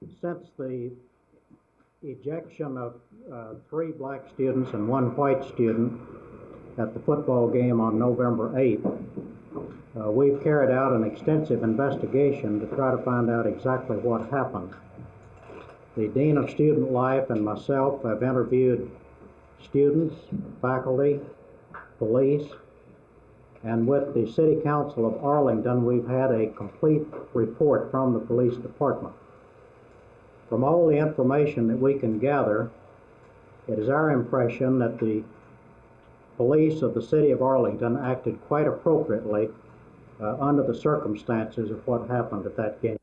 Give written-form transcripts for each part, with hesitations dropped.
Since the ejection of 3 black students and 1 white student at the football game on November 8th, we've carried out an extensive investigation to try to find out exactly what happened. The Dean of Student Life and myself have interviewed students, faculty, police, and with the City Council of Arlington, we've had a complete report from the police department. From all the information that we can gather, it is our impression that the police of the City of Arlington acted quite appropriately under the circumstances of what happened at that game.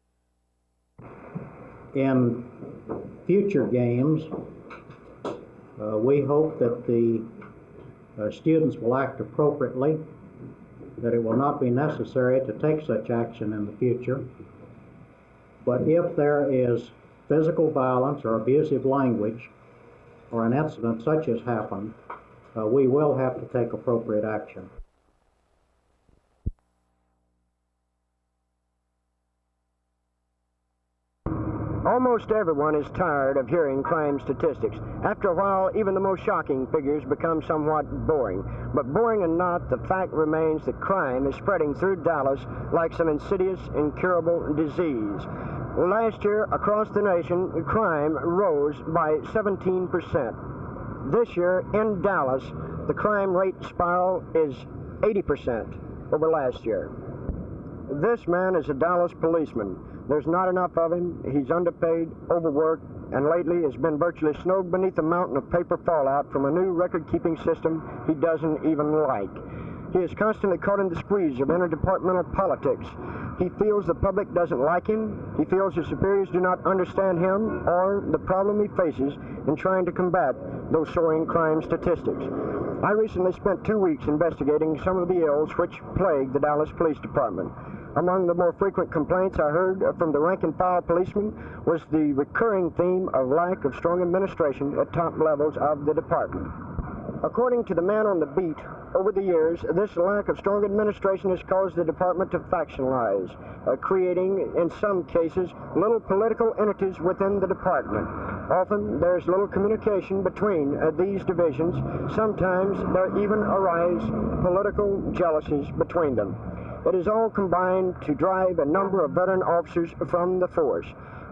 In future games, we hope that the students will act appropriately, that it will not be necessary to take such action in the future. But if there is physical violence or abusive language or an incident such as happened, we will have to take appropriate action. Almost everyone is tired of hearing crime statistics. After a while, even the most shocking figures become somewhat boring. But boring or not, the fact remains that crime is spreading through Dallas like some insidious, incurable disease. Last year, across the nation, crime rose by 17%. This year, in Dallas, the crime rate spiral is 80% over last year. This man is a Dallas policeman. There's not enough of him, he's underpaid, overworked, and lately has been virtually snowed beneath a mountain of paper fallout from a new record-keeping system he doesn't even like. He is constantly caught in the squeeze of interdepartmental politics. He feels the public doesn't like him, he feels his superiors do not understand him, or the problem he faces in trying to combat those soaring crime statistics. I recently spent 2 weeks investigating some of the ills which plague the Dallas Police Department. Among the more frequent complaints I heard from the rank-and-file policemen was the recurring theme of lack of strong administration at top levels of the department. According to the man on the beat, over the years, this lack of strong administration has caused the department to factionalize, creating, in some cases, little political entities within the department. Often, there's little communication between these divisions. Sometimes there even arise political jealousies between them. It is all combined to drive a number of veteran officers from the force.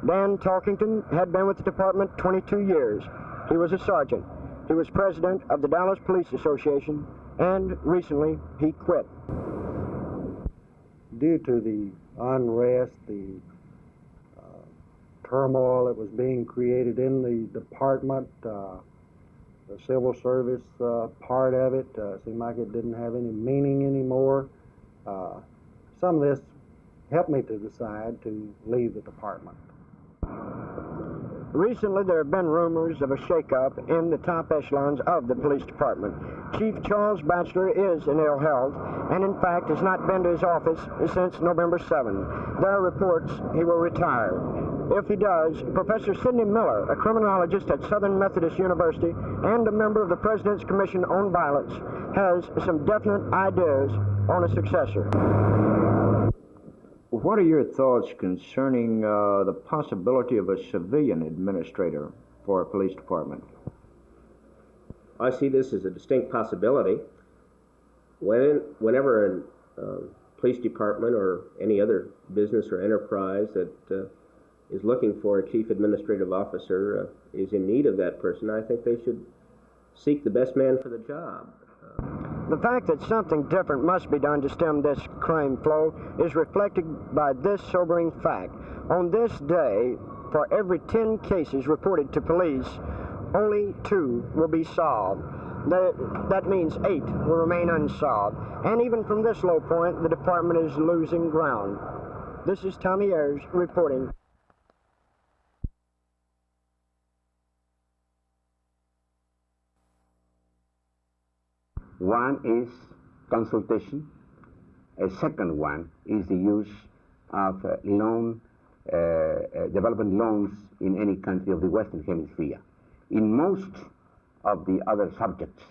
Dan Talkington had been with the department 22 years. He was a sergeant. He was president of the Dallas Police Association, and recently he quit. Due to the unrest, the turmoil that was being created in the department, the civil service part of it seemed like it didn't have any meaning anymore. Some of this helped me to decide to leave the department. Recently, there have been rumors of a shakeup in the top echelons of the police department. Chief Charles Batchelor is in ill health and, in fact, has not been to his office since November 7. There are reports he will retire. If he does, Professor Sidney Miller, a criminologist at Southern Methodist University and a member of the President's Commission on Violence, has some definite ideas on a successor. What are your thoughts concerning the possibility of a civilian administrator for a police department? I see this as a distinct possibility. Whenever a police department or any other business or enterprise that is looking for a chief administrative officer is in need of that person, I think they should seek the best man for the job. The fact that something different must be done to stem this crime flow is reflected by this sobering fact. On this day, for every 10 cases reported to police, only 2 will be solved. That means 8 will remain unsolved. And even from this low point, the department is losing ground. This is Tommy Ayres reporting. One is consultation. A second one is the use of development loans in any country of the Western Hemisphere. In most of the other subjects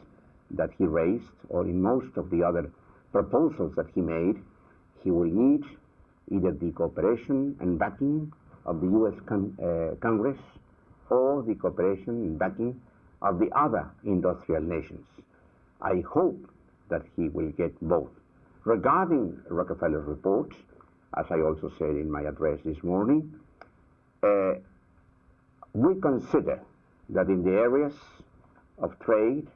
that he raised, or in most of the other proposals that he made, he will need either the cooperation and backing of the U.S. Congress or the cooperation and backing of the other industrial nations. I hope that he will get both. Regarding Rockefeller's report, as I also said in my address this morning, we consider that in the areas of trade,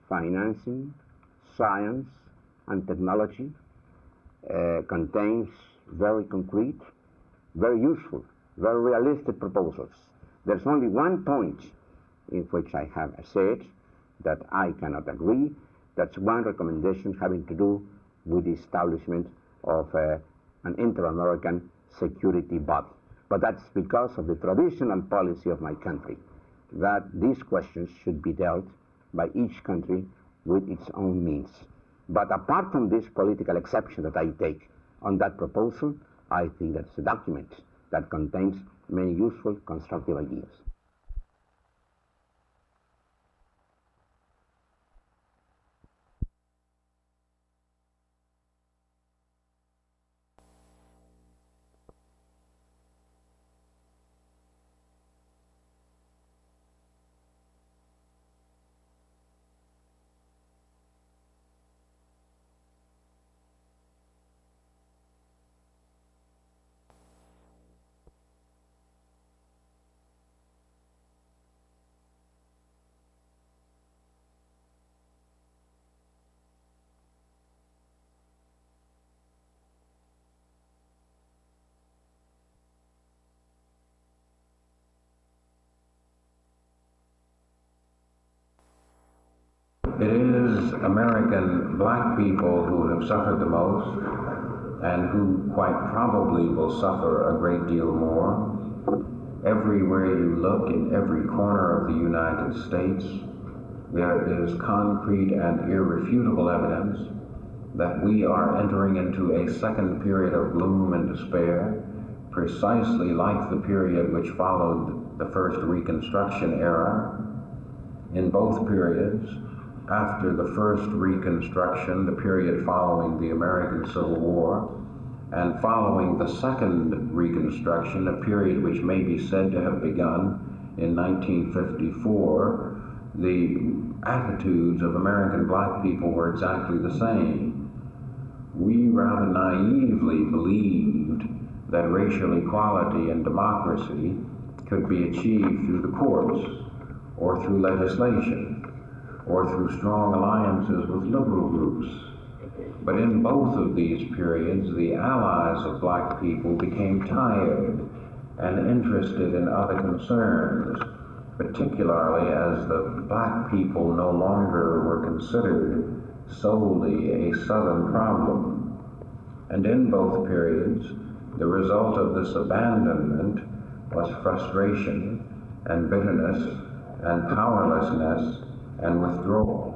financing, science, and technology contains very concrete, very useful, very realistic proposals. There's only one point in which I have said that I cannot agree. That's one recommendation having to do with the establishment of an inter-American security body. But that's because of the traditional policy of my country, that these questions should be dealt by each country with its own means. But apart from this political exception that I take on that proposal, I think that's a document that contains many useful, constructive ideas. It is American black people who have suffered the most and who quite probably will suffer a great deal more. Everywhere you look, in every corner of the United States, there is concrete and irrefutable evidence that we are entering into a second period of gloom and despair, precisely like the period which followed the first Reconstruction era. In both periods, after the first Reconstruction, the period following the American Civil War, and following the second Reconstruction, a period which may be said to have begun in 1954, the attitudes of American black people were exactly the same. We rather naively believed that racial equality and democracy could be achieved through the courts, or through legislation, or through strong alliances with liberal groups. But in both of these periods, the allies of black people became tired and interested in other concerns, particularly as the black people no longer were considered solely a Southern problem. And in both periods, the result of this abandonment was frustration and bitterness and powerlessness and withdrawal.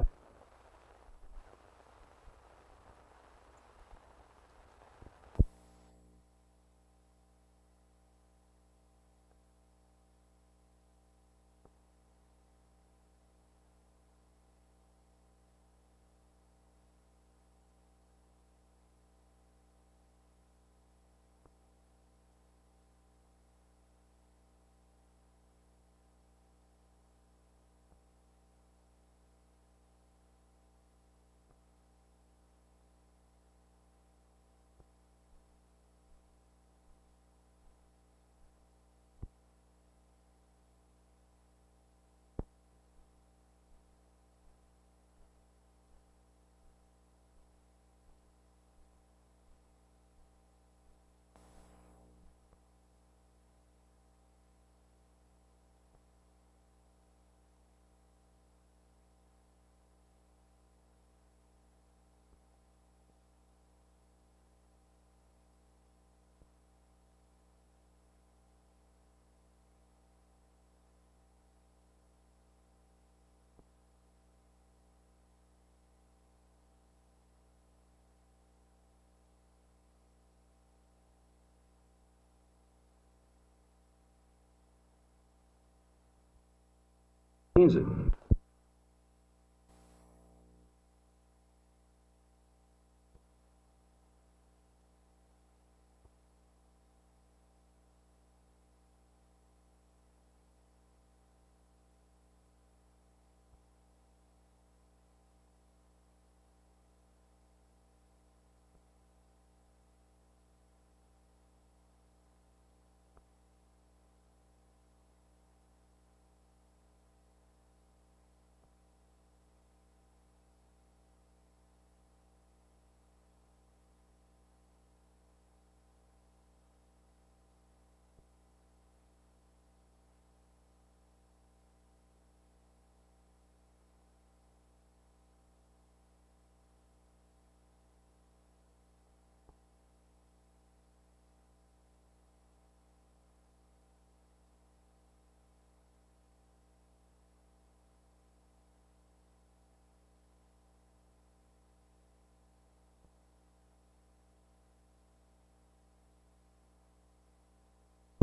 Means it.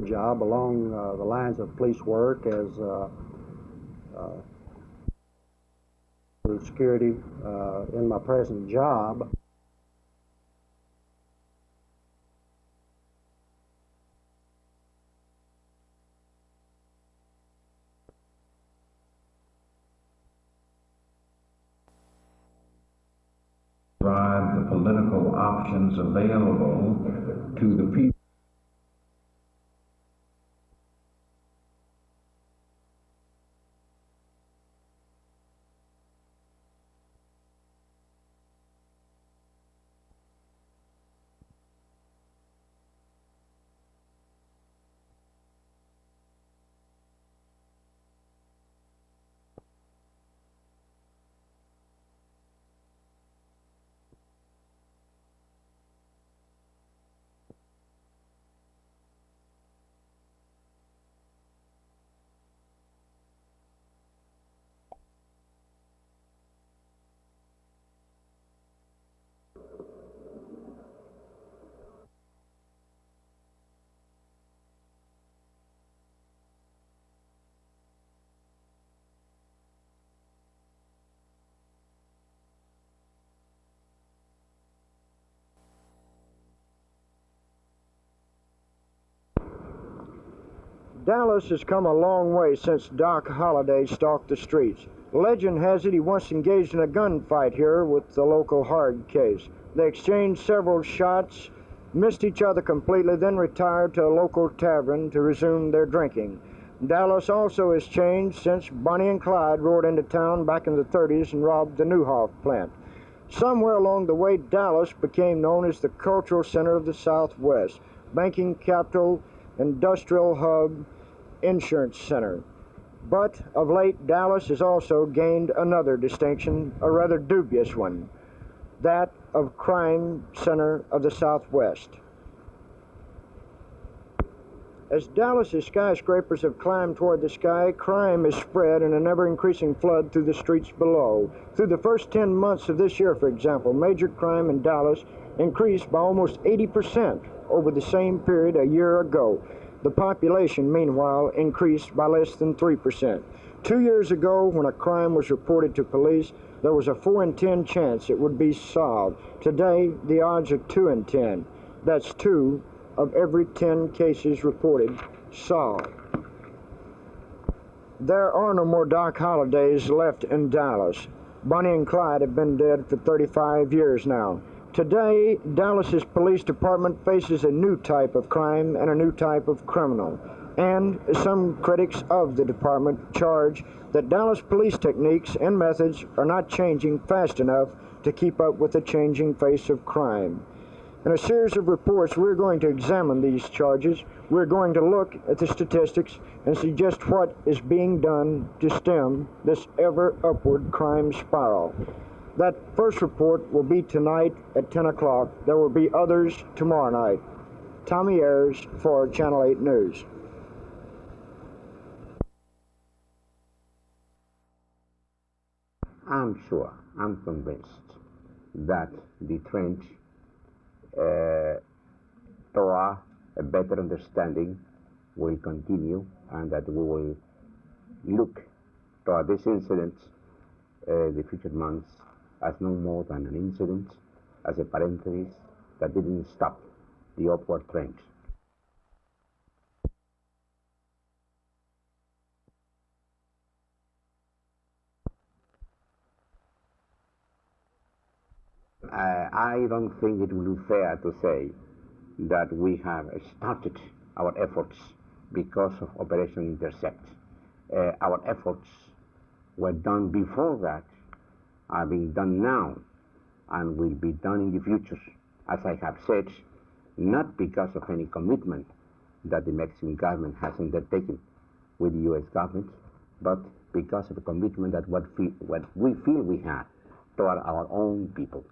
job along the lines of police work as security in my present job. Provide the political options available to the people. Dallas has come a long way since Doc Holliday stalked the streets. Legend has it he once engaged in a gunfight here with the local hard case. They exchanged several shots, missed each other completely, then retired to a local tavern to resume their drinking. Dallas also has changed since Bonnie and Clyde rode into town back in the 30s and robbed the Newhoff plant. Somewhere along the way, Dallas became known as the cultural center of the Southwest, banking capital, industrial hub, insurance center. But of late, Dallas has also gained another distinction, a rather dubious one, that of crime center of the Southwest. As Dallas's skyscrapers have climbed toward the sky, crime has spread in an ever-increasing flood through the streets below. Through the first 10 months of this year, for example, major crime in Dallas increased by almost 80% over the same period a year ago. The population, meanwhile, increased by less than 3%. 2 years ago, when a crime was reported to police, there was a 4 in 10 chance it would be solved. Today, the odds are 2 in 10. That's 2 of every 10 cases reported solved. There are no more Doc Hollidays left in Dallas. Bonnie and Clyde have been dead for 35 years now. Today, Dallas's police department faces a new type of crime and a new type of criminal. And some critics of the department charge that Dallas police techniques and methods are not changing fast enough to keep up with the changing face of crime. In a series of reports, we're going to examine these charges. We're going to look at the statistics and suggest what is being done to stem this ever-upward crime spiral. That first report will be tonight at 10 o'clock. There will be others tomorrow night. Tommy Ayres for Channel 8 News. I'm sure, I'm convinced that the trend toward a better understanding will continue, and that we will look toward this incident the future months as no more than an incident, as a parenthesis that didn't stop the upward trend. I don't think it will be fair to say that we have started our efforts because of Operation Intercept. Our efforts were done before that, are being done now, and will be done in the future, as I have said, not because of any commitment that the Mexican government has undertaken with the U.S. government, but because of the commitment that what we feel we have toward our own people.